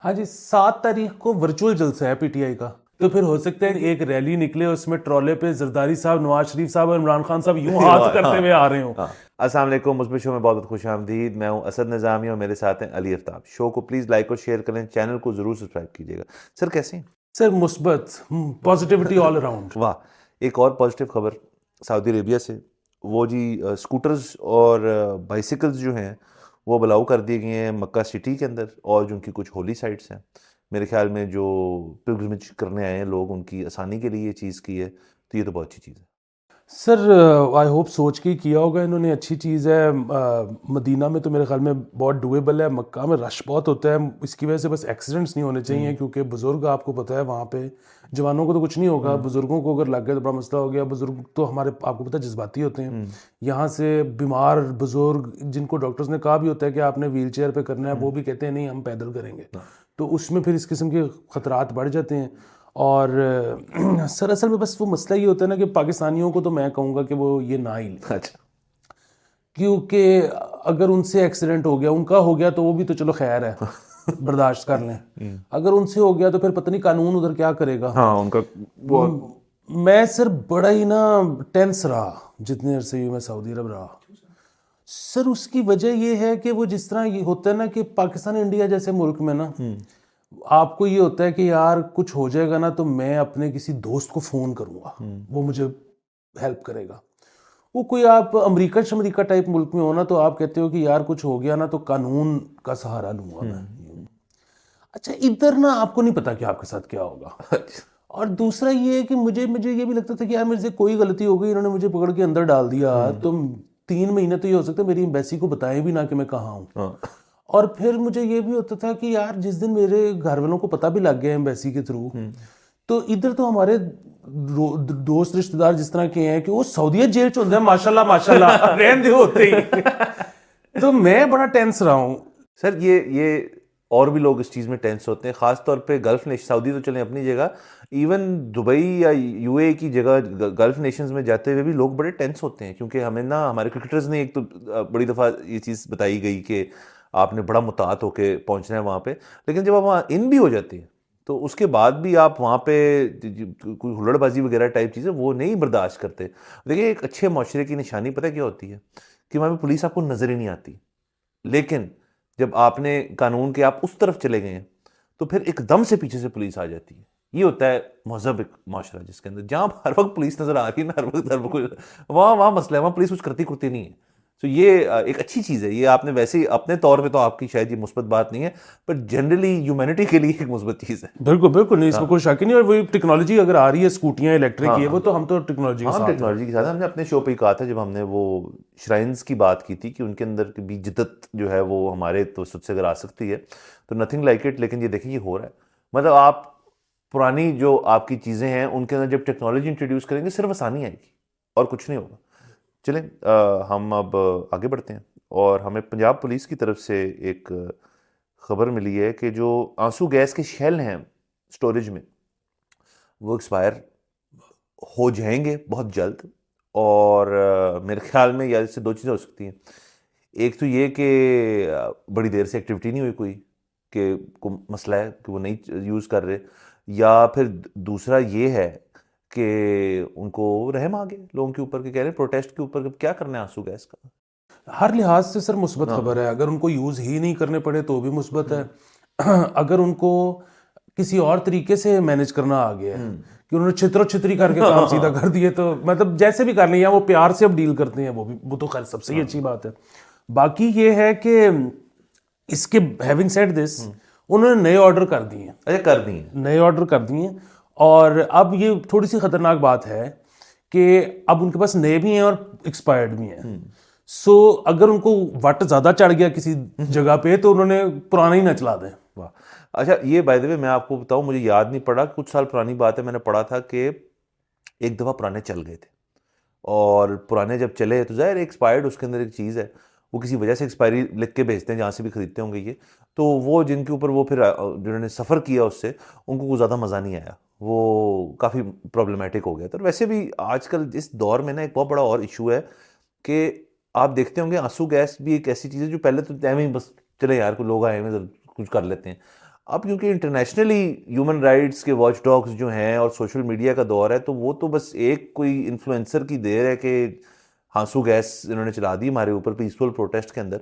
हाँ जी, 7 तारीख को वर्चुअल जलसा है पीटीआई का। तो फिर हो सकता है एक रैली निकले, उसमें ट्रॉले पे जरदारी साहब, नवाज शरीफ साहब और इमरान खान साहब यूं हाथ करते हुए आ रहे हो। हाँ। अस्सलाम वालेकुम, मुस्बित शो में बहुत बहुत खुश आमदीद। मैं हूं असद निज़ामी और मेरे साथ हैं अली आफ्ताब। शो को प्लीज़ लाइक और शेयर करें, चैनल को ज़रूर सब्सक्राइब कीजिएगा। सर कैसे हैं? सर मुस्बत, पॉजिटिविटी ऑल अराउंड। वाह, एक और पॉजिटिव खबर सऊदी अरेबिया से। वो जी स्कूटर्स और बाइसिकल्स जो हैं वो अलाउ कर दिए गए हैं मक्का सिटी के अंदर, और जो उनकी कुछ होली साइट्स हैं, मेरे ख्याल में जो पिलग्रिमेज करने आए हैं लोग, उनकी आसानी के लिए ये चीज़ की है, तो ये तो बहुत अच्छी चीज़ है। सर आई होप सोच के ही किया होगा इन्होंने, अच्छी चीज़ है। मदीना में तो मेरे ख्याल में बहुत डुएबल है, मक्का में रश बहुत होता है, इसकी वजह से बस एक्सीडेंट्स नहीं होने चाहिए, क्योंकि बुज़ुर्ग आपको पता है वहाँ पे, जवानों को तो कुछ नहीं होगा, बुज़ुर्गों को अगर लग गया तो बड़ा मसला हो गया। बुज़ुर्ग तो हमारे आपको पता है जज्बाती होते हैं। यहाँ से बीमार बुज़ुर्ग जिनको डॉक्टर्स ने कहा भी होता है कि आपने व्हील चेयर पर करना है, वो भी कहते हैं नहीं हम पैदल करेंगे, तो उसमें फिर इस किस्म के ख़तरात बढ़ जाते हैं। और सर असल में बस वो मसला ये होता है ना कि पाकिस्तानियों को तो मैं कहूँगा कि वो ये ना ही लें, अच्छा। क्योंकि अगर उनसे एक्सीडेंट हो गया, उनका हो गया तो वो भी तो चलो खैर है, बर्दाश्त कर लें। अगर उनसे हो गया तो फिर पता नहीं कानून उधर क्या करेगा। हाँ, उनका वो मैं सर बड़ा ही ना टेंस रहा जितने अरसे मैं सऊदी अरब रहा। सर उसकी वजह ये है कि वो जिस तरह ये होता है ना कि पाकिस्तान इंडिया जैसे मुल्क में ना, आपको ये होता है कि यार कुछ हो जाएगा ना तो मैं अपने किसी दोस्त को फ़ोन करूँगा, वो मुझे हेल्प करेगा। वो कोई आप अमेरिका टाइप मुल्क में हो ना, तो आप कहते हो कि यार कुछ हो गया ना तो कानून का सहारा लूँगा मैं। अच्छा, इधर ना आपको नहीं पता कि आपके साथ क्या होगा। और दूसरा ये है कि मुझे मुझे ये भी लगता था कि यार मेरे से कोई गलती हो गई, इन्होंने मुझे पकड़ के अंदर डाल दिया, तो 3 महीने तो ये हो सकता है मेरी एम्बेसी को बताएं भी ना कि मैं कहाँ हूँ। हाँ। और फिर मुझे ये भी होता था कि यार जिस दिन मेरे घर वालों को पता भी लग गया एम्बेसी के थ्रू, तो इधर तो हमारे दोस्त रिश्तेदार जिस तरह के हैं कि वो सऊदीया जेल च होंगे हैं, माशाल्लाह माशाल्लाह रहन दे होते ही। तो मैं बड़ा टेंस रहा हूँ। सर ये और भी लोग इस चीज़ में टेंस होते हैं, ख़ास तौर पे गल्फ़ नेशन। सऊदी तो चलें अपनी जगह, इवन दुबई या यूएई की जगह गल्फ़ नेशंस में जाते हुए भी लोग बड़े टेंस होते हैं, क्योंकि हमें ना हमारे क्रिकेटर्स ने एक तो बड़ी दफ़ा ये चीज़ बताई गई कि आपने बड़ा मुतात होके पहुंचना है वहाँ पे, लेकिन जब आप वहाँ इन भी हो जाती है तो उसके बाद भी आप वहाँ पे कोई हुल्लड़बाजी वगैरह टाइप चीज़ें वो नहीं बर्दाश्त करते। देखिए, एक अच्छे माशरे की निशानी पता है क्या होती है? कि वहाँ पे पुलिस आपको नज़र ही नहीं आती, लेकिन जब आपने कानून के आप उस तरफ चले गए हैं तो फिर एकदम से पीछे से पुलिस आ जाती है। ये होता है महज़ब एक माशरा जिसके अंदर, जहाँ हर वक्त पुलिस नजर आ रही है ना, हर वक्त वहाँ वहाँ मसला है, वहाँ पुलिस कुछ करती कुर्ती नहीं है। तो ये एक अच्छी चीज़ है। ये आपने वैसे ही अपने तौर पे तो आपकी शायद ये मुस्बत बात नहीं है, पर जनरली ह्यूमैनिटी के लिए एक मुस्बत चीज़ है। बिल्कुल बिल्कुल नहीं, इसमें कोई शक ही नहीं। और वही टेक्नोलॉजी अगर आ रही है, स्कूटियाँ इलेक्ट्रिक हाँ की है, वो हाँ तो हम तो टेक्नोलॉजी के हाँ, हम साथ हैं। टेक्नोलॉजी के साथ हैं। हमने अपने शो पे ही कहा था जब हमने वो श्राइन्स की बात की थी कि उनके अंदर की भी जिद्दत जो है वो हमारे तवज्जुह से अगर आ सकती है तो नथिंग लाइक इट। लेकिन ये देखिए, ये हो रहा है। मतलब आप पुरानी जो आपकी चीज़ें हैं उनके अंदर जब टेक्नोलॉजी इंट्रोड्यूस करेंगे सिर्फ आसानी आएगी और कुछ नहीं होगा। चलें, हम अब आगे बढ़ते हैं, और हमें पंजाब पुलिस की तरफ से एक खबर मिली है कि जो आंसू गैस के शेल हैं स्टोरेज में, वो एक्सपायर हो जाएंगे बहुत जल्द। और मेरे ख्याल में यार इससे दो चीज़ें हो सकती हैं। एक तो ये कि बड़ी देर से एक्टिविटी नहीं हुई कोई, कि को मसला है कि वो नहीं यूज़ कर रहे, या फिर दूसरा ये है कि उनको रहम आ गए लोगों के ऊपर, के कह रहे हैं प्रोटेस्ट के ऊपर क्या करना है आंसू गैस का। हर लिहाज से सर मुस्बत हाँ। खबर है। अगर उनको यूज़ ही नहीं करने पड़े तो भी मुस्बत है। अगर उनको किसी और तरीके से मैनेज करना आ गया है कि उन्होंने छितरो छितरी करके काम सीधा कर दिए, तो मतलब जैसे भी कर लें, या वो प्यार से अब डील करते हैं, वो तो खैर सबसे ही अच्छी बात है। बाकी ये है कि इसके हैविंग सेड दिस, उन्होंने नए ऑर्डर कर दिए हैं, अच्छा, कर दी है। नए ऑर्डर कर दिए हैं। और अब ये थोड़ी सी खतरनाक बात है कि अब उनके पास नए भी हैं और एक्सपायर्ड भी हैं। सो अगर उनको वट ज़्यादा चढ़ गया किसी जगह पे तो उन्होंने पुराना ही ना चला दें। वाह। अच्छा, ये बाय द वे मैं आपको बताऊं, मुझे याद नहीं पड़ा, कुछ साल पुरानी बात है, मैंने पढ़ा था कि एक दफ़ा पुराने चल गए थे, और पुराने जब चले तो ज़ाहिर एक्सपायर्ड उसके अंदर एक चीज़ है, वो किसी वजह से एक्सपायरी लिख के भेजते हैं जहाँ से भी खरीदते होंगे ये, तो वो जिनके ऊपर वो फिर जिन्होंने सफ़र किया उससे, उनको कुछ ज़्यादा मज़ा नहीं आया, वो काफ़ी प्रॉब्लमेटिक हो गया। तो वैसे भी आजकल इस दौर में ना एक बहुत बड़ा और इशू है कि आप देखते होंगे आंसू गैस भी एक ऐसी चीज़ है जो पहले तो टाइम ही बस चले यार, कोई लोग आए हुए हैं, कुछ कर लेते हैं। अब क्योंकि इंटरनेशनली ह्यूमन राइट्स के वॉच डॉग्स जो हैं और सोशल मीडिया का दौर है, तो वो तो बस एक कोई इन्फ्लुएंसर की देर है कि आंसू गैस इन्होंने चला दी हमारे ऊपर पीसफुल प्रोटेस्ट के अंदर,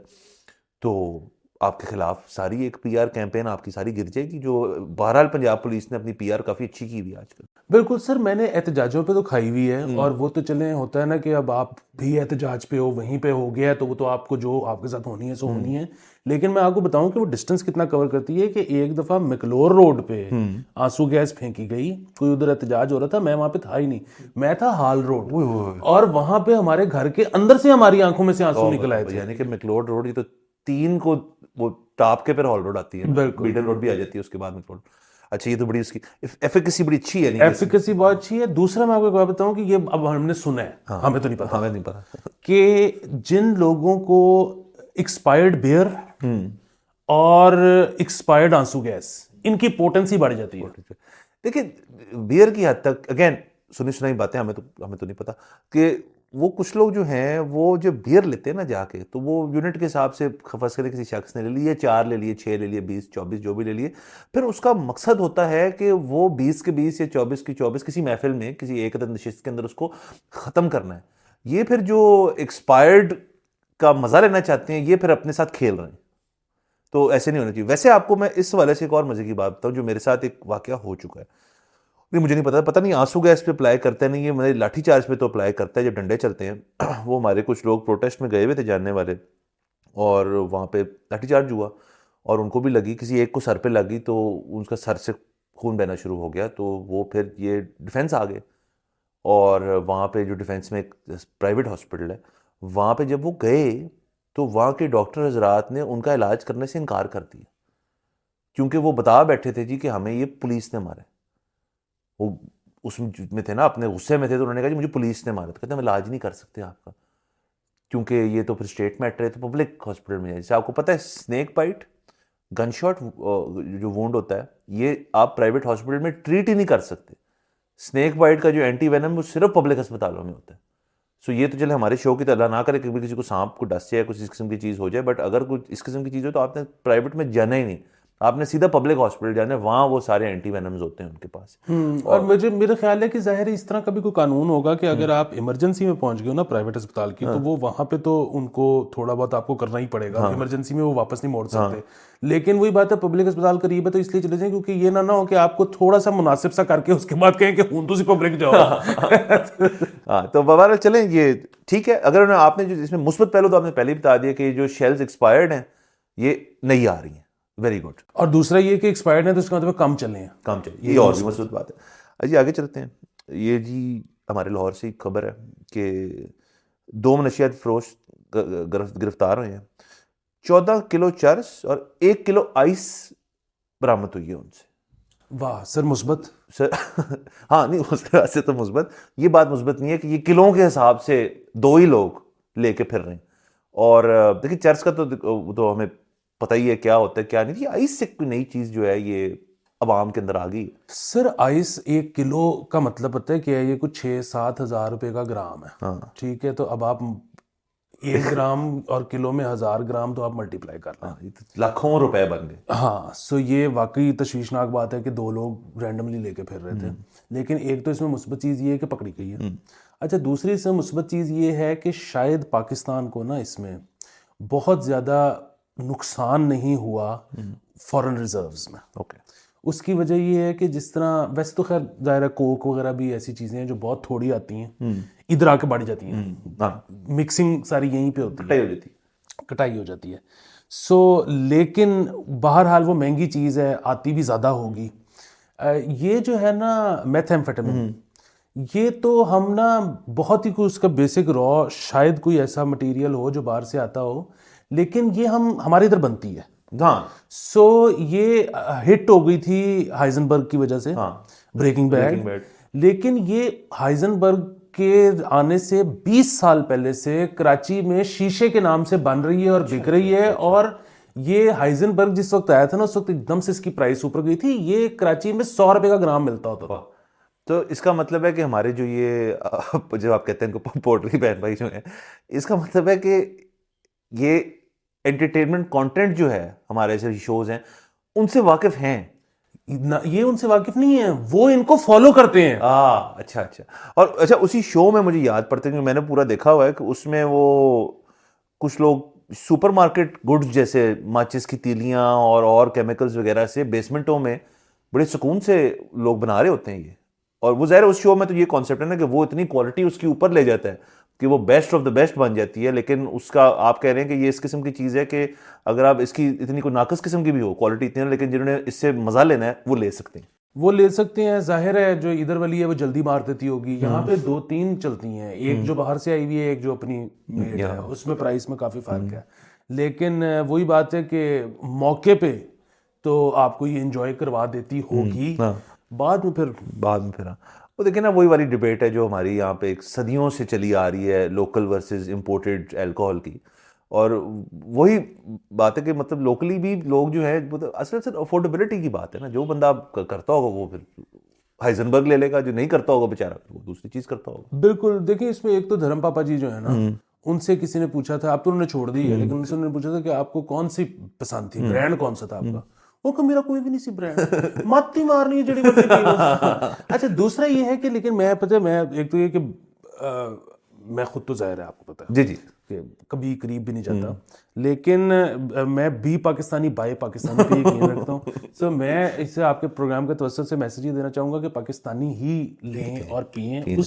तो आपके खिलाफ सारी एक पीआर कैंपेन आपकी सारी गिर जाएगी, जो बहरहाल पंजाब पुलिस ने अपनी पीआर काफ़ी अच्छी की हुई है आजकल। बिल्कुल सर, मैंने एहतजाजों पे तो खाई हुई है, और वो तो चले होता है ना कि अब आप भी एहतजाज पे हो, वहीं पे हो गया है, तो वो तो आपको जो आपके साथ होनी है सो होनी है। लेकिन मैं आपको बताऊं कि वो डिस्टेंस कितना कवर करती है कि एक दफ़ा मैकलोर रोड पे आंसू गैस फेंकी गई, कोई उधर एहतजाज हो रहा था, मैं वहां पे था ही नहीं, मैं था हाल रोड, और वहां पे हमारे घर के अंदर से हमारी आंखों में से आंसू निकल आए थे। यानी कि मैकलोड रोड, ये तो 3 को वो टाप के फिर हॉल रोड आती है, बिल्कुल। बीडन रोड भी आ जाती है उसके बाद मैकलोड। अच्छा, ये तो बड़ी उसकी एफिकेसी बड़ी अच्छी है। नहीं, एफिकेसी बहुत अच्छी है। दूसरा मैं आपको एक बात बताऊं कि ये अब हमने सुना है, हमें तो नहीं पता, हमें नहीं पता कि जिन लोगों को एक्सपायर्ड बियर और एक्सपायर्ड आंसू गैस, इनकी पोटेंसी बढ़ जाती है। देखिए, बियर की हद तक अगेन सुनी सुनाई बातें, हमें तो नहीं पता कि वो कुछ लोग जो हैं वो जो बियर लेते हैं ना जाके, तो वो यूनिट के हिसाब से फर्ज करें किसी शख्स ने ले लिए 4 ले लिए 6 ले लिए 20 24 जो भी ले लिए, फिर उसका मकसद होता है कि वो 20 के 20 या 24 की 24 किसी महफिल में किसी एक नशिस्त के अंदर उसको ख़त्म करना है। ये फिर जो एक्सपायर्ड का मज़ा लेना चाहते हैं, ये फिर अपने साथ खेल रहे हैं, तो ऐसे नहीं होना चाहिए। वैसे आपको मैं इस वाले से एक और मजे की बात बताऊं, जो मेरे साथ एक वाकया हो चुका है। नहीं, मुझे नहीं पता नहीं आंसू गैस पे अप्लाई करता है नहीं, ये मेरे लाठी चार्ज पे तो अप्लाई करता है जब डंडे चलते हैं। वो हमारे कुछ लोग प्रोटेस्ट में गए हुए थे जानने वाले, और वहाँ पे लाठी चार्ज हुआ और उनको भी लगी, किसी एक को सर पे लगी तो उनका सर से खून बहना शुरू हो गया, तो वो फिर ये डिफेंस आ गए, और वहाँ पे जो डिफेंस में एक प्राइवेट हॉस्पिटल है, वहाँ पे जब वो गए तो वहाँ के डॉक्टर हजरात ने उनका इलाज करने से इनकार कर दिया, क्योंकि वो बता बैठे थे जी कि हमें ये पुलिस ने मारा। वो उसमें थे ना, अपने गुस्से में थे, तो उन्होंने कहा जी मुझे पुलिस ने मारा। तो कहते हम इलाज नहीं कर सकते आपका, क्योंकि ये तो फिर स्टेट मैटर है, तो पब्लिक हॉस्पिटल में है। जैसे आपको पता है स्नेक बाइट, गन शॉट जो वुंड होता है, ये आप प्राइवेट हॉस्पिटल में ट्रीट ही नहीं कर सकते। स्नेक बाइट का जो एंटी वेनम वो सिर्फ पब्लिक अस्पतालों में होता है। सो ये तो चले हमारे शो की तो अल्लाह ना करे कि किसी को सांप को डस जाए, कुछ इस किस्म की चीज़ हो जाए, बट अगर कुछ इस किस्म की चीज़ हो तो आपने प्राइवेट में जाना ही नहीं, आपने सीधा पब्लिक हॉस्पिटल जाना है, वहाँ वो सारे एंटी वेनम्स होते हैं उनके पास। और मेरा ख्याल है कि जाहिर है इस तरह का भी कोई कानून होगा कि अगर आप इमरजेंसी में पहुंच गए हो ना प्राइवेट अस्पताल की, तो वो वहां पे तो उनको थोड़ा बहुत आपको करना ही पड़ेगा, इमरजेंसी में वो वापस नहीं मोड़ सकते। लेकिन वही बात है, पब्लिक अस्पताल करीब है तो इसलिए चले जाएं, क्योंकि ये ना हो कि आपको थोड़ा सा मुनासिब सा करके उसके बाद कहें कि हूं तुसी पब्लिक जाओ। हाँ, तो बहरहाल चलें, ये ठीक है। अगर आपने जो इसमें मुस्बत पहलू तो आपने पहले ही बता दिया कि जो शेल्स एक्सपायर्ड हैं ये नहीं आ रही हैं, वेरी गुड। और दूसरा ये कि एक्सपायर्ड है तो इसका मतलब कम चले हैं, काम चाहिए, ये और भी मजबूत बात है। अजी आगे चलते हैं। ये जी हमारे लाहौर से एक खबर है कि 2 मनशियात फरोश गिरफ्तार हुए हैं, 14 किलो चर्स और 1 किलो आइस बरामद हुई है उनसे। वाह सर, मुस्बत सर हाँ, नहीं उस तरह से तो मुस्बत, ये बात मुस्बत नहीं है कि ये किलों के हिसाब से 2 ही लोग लेके फिर रहे हैं। और देखिए चर्च का तो हमें पता ही है क्या होता है क्या नहीं। ये आइस से कोई नई चीज़ जो है ये अवाम के अंदर आ गई। सर आइस 1 किलो का मतलब पता है क्या है? ये कुछ 6-7 हज़ार रुपए का ग्राम है। हाँ, ठीक है, तो अब आप 1 ग्राम और किलो में 1000 ग्राम तो आप मल्टीप्लाई कर लें। ये तो लाखों रुपए बन गए। हाँ, सो ये वाकई तशवीशनाक बात है कि 2 लोग रैंडमली लेके फिर रहे थे। लेकिन एक तो इसमें मुस्बत चीज़ ये है कि पकड़ी गई है। अच्छा, दूसरी इसमें मुस्बत चीज़ ये है कि शायद पाकिस्तान को ना इसमें बहुत ज़्यादा नुकसान नहीं हुआ फॉरेन रिजर्व्स में। ओके, उसकी वजह ये है कि जिस तरह वैसे तो खैर जाहिर है कोक वगैरह भी ऐसी चीज़ें हैं जो बहुत थोड़ी आती हैं, इधर आके बढ़ जाती हैं, मिक्सिंग सारी यहीं पे होती है, हो जाती कटाई हो जाती है। सो लेकिन बहरहाल वो महंगी चीज़ है, आती भी ज़्यादा होगी। ये जो है ना मेथेम्फेटामिन, ये तो हम ना बहुत ही कोई उसका बेसिक रॉ शायद कोई ऐसा मटेरियल हो जो बाहर से आता हो, लेकिन ये हमारे इधर बनती है। हाँ, सो ये हिट हो गई थी हाइजनबर्ग की वजह से, ब्रेकिंग बैड। लेकिन ये हाइजनबर्ग के आने से 20 साल पहले से कराची में शीशे के नाम से बन रही है और बिक रही है। और ये हाइजनबर्ग जिस वक्त आया था ना, उस वक्त एकदम से इसकी प्राइस ऊपर गई थी। ये कराची में 100 रुपए का ग्राम मिलता होता था। तो इसका मतलब है कि हमारे जो ये जो आप कहते हैं पोल्ट्री बहन भाई जो है, इसका मतलब है कि ये एंटरटेनमेंट कंटेंट जो है हमारे ऐसे शोज हैं उनसे वाकिफ हैं? ये उनसे वाकिफ नहीं है, वो इनको फॉलो करते हैं। अच्छा अच्छा। और अच्छा, उसी शो में मुझे याद पड़ता है कि मैंने पूरा देखा हुआ है कि उसमें वो कुछ लोग सुपरमार्केट गुड्स जैसे माचिस की तीलियां और केमिकल्स वगैरह से बेसमेंटों में बड़े सुकून से लोग बना रहे होते हैं ये। और वो ज़ाहिर है उस शो में तो ये कॉन्सेप्ट है ना कि वो इतनी क्वालिटी उसके ऊपर ले जाता है कि वो बेस्ट ऑफ द बेस्ट बन जाती है। लेकिन उसका आप कह रहे हैं कि ये इस किस्म की चीज़ है कि अगर आप इसकी इतनी कोई नाकस किस्म की भी हो क्वालिटी इतनी है, लेकिन जिन्होंने इससे मज़ा लेना है वो ले सकते हैं। वो ले सकते हैं। जाहिर है जो इधर वाली है वो जल्दी मार देती होगी। यहाँ पे 2-3 चलती हैं, एक जो बाहर से आई हुई है, एक जो अपनी मेड है, उसमें प्राइस में काफ़ी फ़र्क है। लेकिन वही बात है कि मौके पे तो आपको ये एंजॉय करवा देती होगी, बाद में फिर वो देखिए ना, वही वाली डिबेट है जो हमारी यहाँ पे एक सदियों से चली आ रही है, लोकल वर्सेस इंपोर्टेड अल्कोहल की। और वही बात है कि मतलब लोकली भी लोग जो है, मतलब असल से अफोर्डेबिलिटी की बात है ना। जो बंदा करता होगा वो फिर हाइजनबर्ग ले लेगा, जो नहीं करता होगा बेचारा वो दूसरी चीज करता होगा। बिल्कुल। देखिए इसमें एक तो धर्म पापा जी जो है ना, उनसे किसी ने पूछा था, अब तो उन्होंने छोड़ दी है, लेकिन उनसे उन्होंने पूछा था कि आपको कौन सी पसंद थी, ब्रांड कौन सा था आपका? वो कहा मेरा कोई भी नहीं सी ब्रांड, मत ही मारनी है जड़ी बड़ी पी लो। अच्छा, दूसरा ये है कि लेकिन मैं पता है, मैं एक तो ये कि मैं खुद तो जाहिर है आपको पता है जी जी कि कभी करीब भी नहीं जाता, लेकिन मैं बी पाकिस्तानी बाय पाकिस्तानी पे यकीन रखता हूँ। सो मैं इससे आपके प्रोग्राम के तवज्जुह से मैसेज ये देना चाहूँगा कि पाकिस्तानी ही लें और पिएं।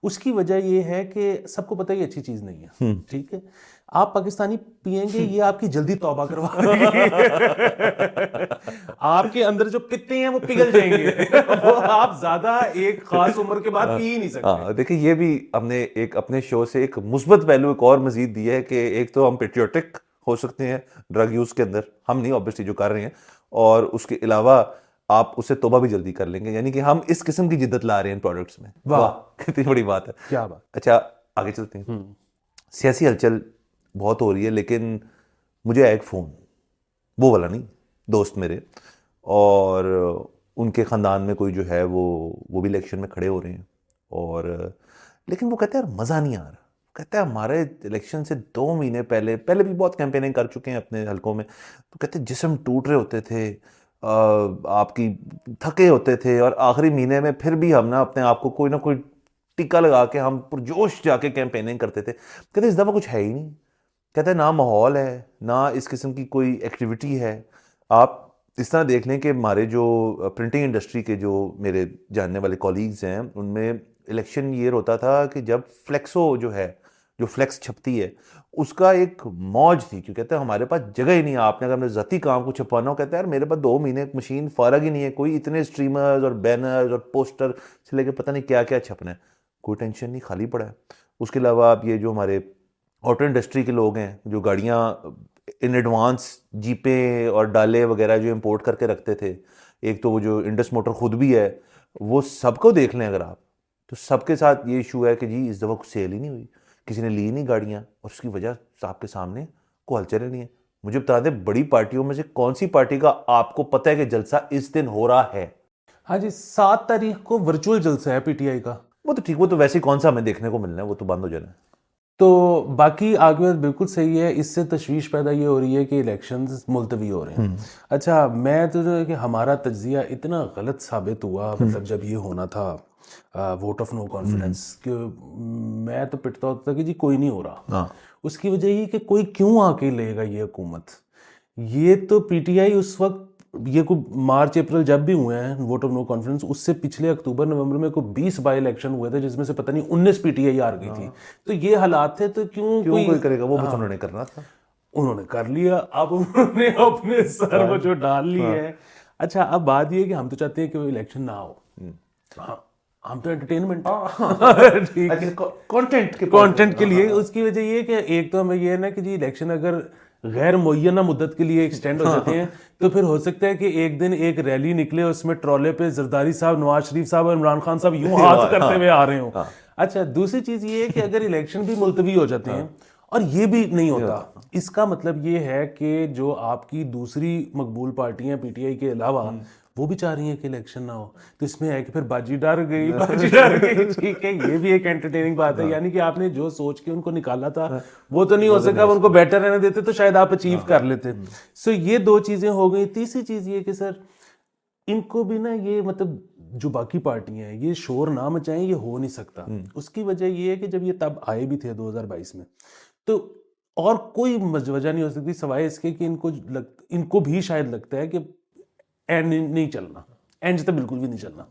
उसकी वजह ये है कि सबको पता है ये अच्छी चीज़ नहीं है, ठीक है? आप पाकिस्तानी पिएंगे, ये आपकी जल्दी तौबा करवा देगी। आपके अंदर जो पित्ते हैं वो पिघल जाएंगे। वो आप ज्यादा एक खास उम्र के बाद पी ही नहीं सकते। हाँ, देखिए ये भी हमने एक अपने शो से एक मुस्बत पहलू एक और मजीद दिया है कि एक तो हम पेट्रियोटिक हो सकते हैं ड्रग यूज के अंदर, हम नहीं ऑब्वियसली जो कर रहे हैं, और उसके अलावा आप उससे तौबा भी जल्दी कर लेंगे। यानी कि हम इस किस्म की जिद्दत ला रहे हैं प्रोडक्ट्स में। वाह, कितनी बड़ी बात है। क्या बात। अच्छा, आगे चलते हैं। सियासी हलचल बहुत हो रही है, लेकिन मुझे आया एक फ़ोन, वो वाला नहीं, दोस्त मेरे, और उनके ख़ानदान में कोई जो है वो भी इलेक्शन में खड़े हो रहे हैं। और लेकिन वो कहते हैं यार मज़ा नहीं आ रहा। कहते हैं हमारे इलेक्शन से 2 महीने पहले भी बहुत कैंपेनिंग कर चुके हैं अपने हलकों में, तो कहते हैं जिस्म टूट रहे होते थे, आपकी थके होते थे, और आखिरी महीने में फिर भी हम ना अपने आप को कोई ना कोई टिक्का लगा के हम पुरजोश जाके कैंपेनिंग करते थे। कहते इस दफ़ा कुछ है ही नहीं। कहते हैं ना माहौल है, ना इस किस्म की कोई एक्टिविटी है। आप इस तरह देख लें कि हमारे जो प्रिंटिंग इंडस्ट्री के जो मेरे जानने वाले कॉलीग्स हैं, उनमें इलेक्शन ईयर होता था कि जब फ्लेक्सो जो है, जो फ्लेक्स छपती है, उसका एक मौज थी। क्यों? कहते हैं हमारे पास जगह ही नहीं है, आपने अगर अपने ज़ाती काम को छपवाना हो, कहते हैं यार मेरे पास 2 महीने मशीन फारग ही नहीं है, कोई इतने स्ट्रीमर्स और बैनर्स और पोस्टर से लेके पता नहीं क्या क्या छपना है, कोई टेंशन नहीं, खाली पड़ा है। उसके अलावा आप ये जो हमारे ऑटो इंडस्ट्री के लोग हैं, जो गाड़ियाँ इन एडवांस जीपें और डाले वगैरह जो इंपोर्ट करके रखते थे, एक तो वो जो इंडस मोटर खुद भी है, वो सबको देख लें अगर आप, तो सबके साथ ये इशू है कि जी इस दफ़ा कुछ सेल ही नहीं हुई, किसी ने ली नहीं गाड़ियाँ, और उसकी वजह आपके सामने कोई हलचल नहीं है। मुझे बता दें, बड़ी पार्टियों में से कौन सी पार्टी का आपको पता है कि जलसा इस दिन हो रहा है? हाँ जी, 7 तारीख को वर्चुअल जलसा है पीटीआई का। वो तो ठीक, वो तो वैसे ही कौन सा हमें देखने को मिलना है, वो तो बंद हो जाना है। तो बाकी आर्गुमेंट बिल्कुल सही है। इससे तशवीश पैदा ये हो रही है कि इलेक्शंस मुलतवी हो रहे हैं। अच्छा, मैं तो जो है कि हमारा तज्जिया इतना गलत साबित हुआ, मतलब जब ये होना था वोट ऑफ नो कॉन्फिडेंस, कि मैं तो पिटता होता था कि जी कोई नहीं हो रहा। उसकी वजह ये कि कोई क्यों आके लेगा ये हुकूमत। ये तो पीटीआई उस वक्त, ये को मार्च अप्रैल जब भी हुए हैं वोट ऑफ नो कॉन्फिडेंस, उससे पिछले अक्टूबर नवंबर में कोई 20 बाई इलेक्शन हुए थे, जिसमें से पता नहीं 19 पीटीआई हार गई थी। तो ये हालात थे, तो क्यों कोई करेगा? वो बस उन्होंने करना था, उन्होंने कर लिया। अब उन्होंने अपने सर वो जो डाल ली है। अच्छा, अब बात ये है कि हम तो चाहते हैं कि वो इलेक्शन ना हो। हाँ, हम तो एंटरटेनमेंट कंटेंट के लिए। उसकी वजह ये कि एक तो हमें ये है ना कि जी इलेक्शन अगर गैर मुय्यना मुद्दत के लिए एक्सटेंड हो जाते हैं, तो फिर हो सकता है कि एक दिन एक रैली निकले, उसमें ट्रॉले पे जरदारी साहब, नवाज शरीफ साहब और इमरान खान साहब यूं हाथ करते हुए आ रहे हो। अच्छा, दूसरी चीज ये है कि अगर इलेक्शन भी मुलतवी हो जाते हैं और ये भी नहीं होता, इसका मतलब ये है कि जो आपकी दूसरी मकबूल पार्टियां पीटीआई के अलावा, वो भी चाह रही है कि इलेक्शन ना हो, तो इसमें है कि फिर बाजी डर गई, बाजी डर गई। ठीक है, ये भी एक एंटरटेनिंग बात है, यानी कि आपने जो सोच के उनको निकाला था वो तो नहीं हो सका, उनको बेटर रहने देते तो शायद आप अचीव कर लेते। सो ये दो चीजें हो गई। तीसरी चीज ये कि सर इनको भी ना ये मतलब जो बाकी पार्टियां हैं ये शोर ना मचाएं, ये हो नहीं सकता। उसकी वजह ये है कि जब ये तब आए भी थे 2022 में, तो और कोई वजह नहीं हो सकती सिवाय इसके कि इनको भी शायद लगता है कि एंड नहीं चलना, एंड तो बिल्कुल भी नहीं चलना।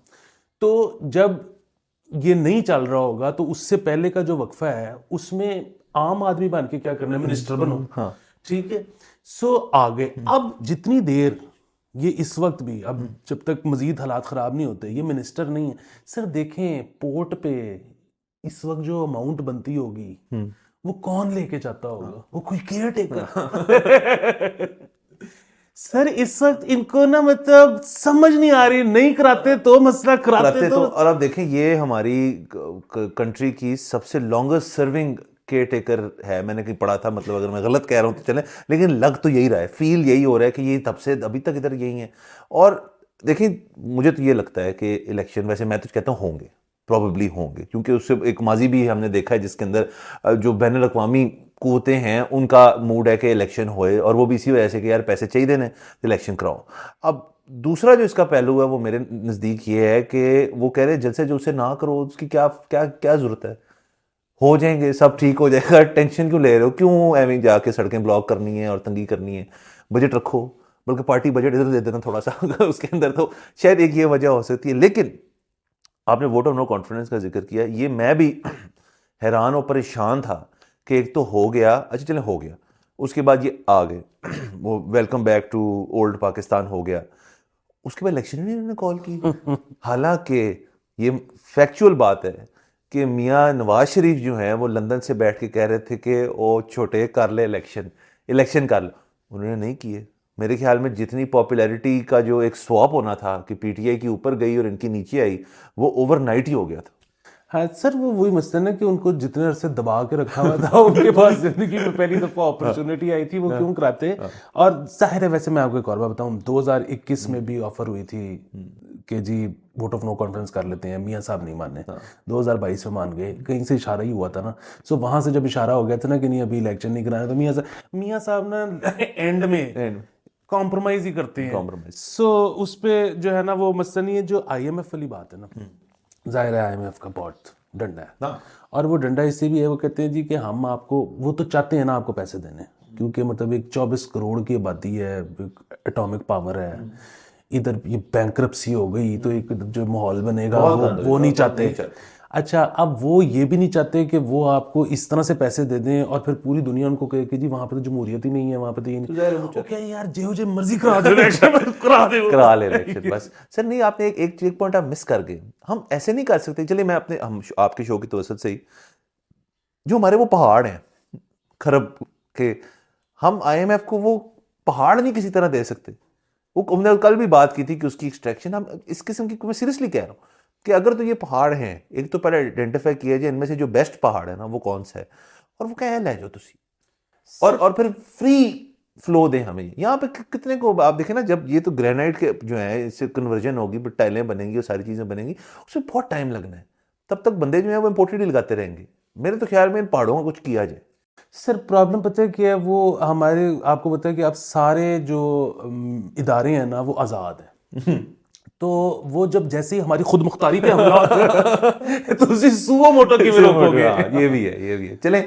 तो जब ये नहीं चल रहा होगा तो उससे पहले का जो वक्फा है उसमें आम आदमी बन के क्या करना है, मिनिस्टर बनो। हाँ ठीक है, सो आगे अब जितनी देर ये इस वक्त भी, अब जब तक मजीद हालात ख़राब नहीं होते, ये मिनिस्टर नहीं है सर। देखें पोर्ट पे इस वक्त जो अमाउंट बनती होगी वो कौन लेके जाता होगा, वो कोई केयर टेकर। सर इस वक्त इनको ना मतलब समझ नहीं आ रही, नहीं कराते तो मसला, कराते तो। और अब देखें ये हमारी कंट्री की सबसे लॉन्गेस्ट सर्विंग केयर टेकर है, मैंने कहीं पढ़ा था, मतलब अगर मैं गलत कह रहा हूँ तो चले, लेकिन लग तो यही रहा है, फील यही हो रहा है कि ये तब से अभी तक इधर यही है। और देखिए मुझे तो ये लगता है कि इलेक्शन, वैसे मैं तो कहता हूँ होंगे, प्रॉबेबली होंगे, क्योंकि उससे एक माजी भी हमने देखा है जिसके अंदर जो बैनुल अक़वामी कुव्वतें हैं उनका मूड है कि इलेक्शन होए, और वो भी इसी वजह से कि यार पैसे चाहिए देने तो इलेक्शन कराओ। अब दूसरा जो इसका पहलू है वो मेरे नज़दीक ये है कि वो कह रहे जलसे जो उसे ना करो उसकी क्या क्या क्या ज़रूरत है, हो जाएंगे, सब ठीक हो जाएगा, टेंशन क्यों ले रहे हो, क्यों एवं जाके सड़कें ब्लॉक करनी है और तंगी करनी है, बजट रखो, बल्कि पार्टी बजट इधर दे देना थोड़ा सा उसके अंदर, तो शायद एक ये वजह हो सकती है। लेकिन आपने वोट ऑफ नो कॉन्फिडेंस का जिक्र किया, ये मैं भी हैरान और परेशान था कि एक तो हो गया, अच्छा चले हो गया, उसके बाद ये आ गए वो welcome back to old Pakistan हो गया, उसके बाद इलेक्शन ही इन्होंने कॉल की। हालांकि ये फैक्चुअल बात है कि मियाँ नवाज शरीफ जो हैं वो लंदन से बैठ के कह रहे थे कि वो छोटे कर ले इलेक्शन कर ले, उन्होंने नहीं किए। मेरे ख्याल में जितनी पॉपुलैरिटी का जो एक स्वैप होना था कि पीटीआई की ऊपर गई और इनकी नीचे आई, वो ओवरनाइट ही हो गया था। हाँ सर, वो वही मसला ना कि उनको जितने अरसे दबा के रखा हुआ था उनके पास जिंदगी में पहली दफा अपॉर्चुनिटी आई थी, वो क्यों कराते। और जाहिर है, वैसे मैं आपको एक और बात बताऊं, 2021 में भी ऑफर हुई थी कि जी वोट ऑफ नो कॉन्फिडेंस कर लेते हैं, मियाँ साहब नहीं माने। 2022 में मान गए, कहीं से इशारा ही हुआ था ना। सो वहां से जब इशारा हो गया था ना कि नहीं अभी इलेक्शन नहीं कराना, तो मियाँ साहब ना एंड में कॉम्प्रोमाइज ही करते हैं। सो उस पर जो है ना वो मसला नहीं है। जो IMF वाली बात है ना, जाहिर है IMF का बहुत डंडा है ना, और वो डंडा इससे भी है, वो कहते हैं जी कि हम आपको, वो तो चाहते हैं ना आपको पैसे देने, क्योंकि मतलब एक 24 करोड़ की आबादी है, एटॉमिक पावर है, इधर ये बैंक्रप्सी हो गई, तो एक जो माहौल बनेगा वो नहीं चाहते। अच्छा, अब वो ये भी नहीं चाहते कि वो आपको इस तरह से पैसे दे दें और फिर पूरी दुनिया उनको कहे कि जी वहाँ पे तो जमहूरियत ही नहीं है, वहाँ पे तो ये नहीं। क्या यार, जो मर्जी करा दे इलेक्शन, करा ले इलेक्शन बस। सर नहीं, आपने एक पॉइंट आप मिस कर गए। हम ऐसे नहीं कर सकते। चलिए मैं हम आपके शो की तवज्जुह से ही, जो हमारे वो पहाड़ हैं खरब के, हम IMF को वो पहाड़ नहीं किसी तरह दे सकते। वो हमने कल भी बात की थी कि उसकी एक्सट्रैक्शन, हम इस किस्म की, मैं सीरियसली कह रहा हूँ कि अगर तो ये पहाड़ हैं, एक तो पहले आइडेंटिफाई किया जाए इनमें से जो बेस्ट पहाड़ है ना वो कौन सा है, और वो क्या ले जाओ तुसी, और फिर फ्री फ्लो दें हमें। यहाँ पे कितने को आप देखें ना, जब ये तो ग्रेनाइट के जो है इससे कन्वर्जन होगी, टाइलें बनेंगी और सारी चीज़ें बनेंगी, उसमें बहुत टाइम लगना है, तब तक बंदे जो है वो इम्पोर्टेड ही लगाते रहेंगे। मेरे तो ख्याल में इन पहाड़ों का कुछ किया जाए। सर प्रॉब्लम पता है क्या है, वो हमारे, आपको पता है कि आप सारे जो इदारे हैं ना वो आज़ाद हैं, तो वो जब जैसे ही हमारी खुद मुख्तारी पे हमला होता है तो उसी सुओ मोटो की रोकोगे। ये भी है। चलें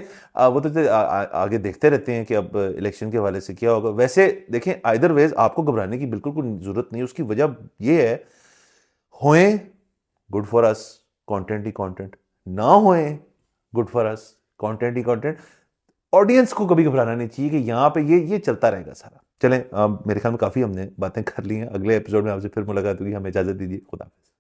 वो तो आगे देखते रहते हैं कि अब इलेक्शन के हवाले से क्या होगा। वैसे देखें, आइदर वेज आपको घबराने की बिल्कुल कोई जरूरत नहीं। उसकी वजह ये है, होए good for us, content he content, ना होए good for us, content he content. Audience को कभी घबराना नहीं चाहिए कि यहाँ पे ये चलता रहेगा सारा। चलें, मेरे ख्याल में काफ़ी हमने बातें कर ली हैं। अगले एपिसोड में आपसे फिर मुलाकात होगी। हमें इजाज़त दीजिए। खुदा हाफ़िज़।